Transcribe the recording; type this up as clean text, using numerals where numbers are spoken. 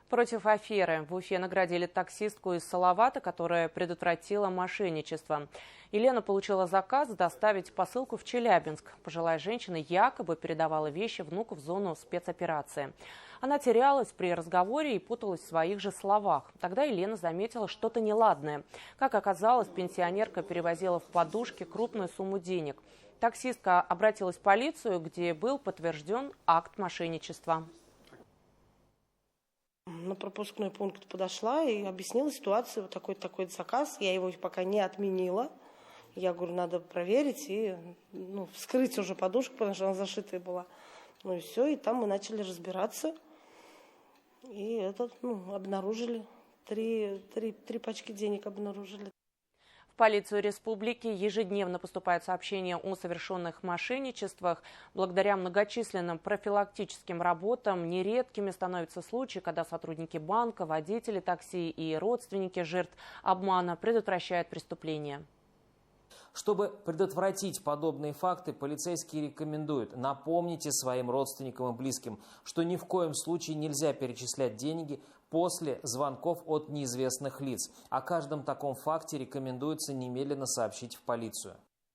Против аферы в Уфе наградили таксистку из Салавата, которая предотвратила мошенничество. Елена получила заказ доставить посылку в Челябинск. Пожилая женщина якобы передавала вещи внуку в зону спецоперации. Она терялась при разговоре и путалась в своих же словах. Тогда Елена заметила что-то неладное. Как оказалось, пенсионерка перевозила в подушке крупную сумму денег. Таксистка обратилась в полицию, где был подтвержден акт мошенничества. На пропускной пункт подошла и объяснила ситуацию. Вот такой заказ. Я его пока не отменила. Я говорю, надо проверить и вскрыть уже подушку, потому что она зашитая была. Ну и все, и там мы начали разбираться. И обнаружили. Три пачки денег обнаружили. В полицию республики ежедневно поступают сообщения о совершенных мошенничествах. Благодаря многочисленным профилактическим работам нередкими становятся случаи, когда сотрудники банка, водители такси и родственники жертв обмана предотвращают преступления. Чтобы предотвратить подобные факты, полицейские рекомендуют: напомните своим родственникам и близким, что ни в коем случае нельзя перечислять деньги после звонков от неизвестных лиц. О каждом таком факте рекомендуется немедленно сообщить в полицию.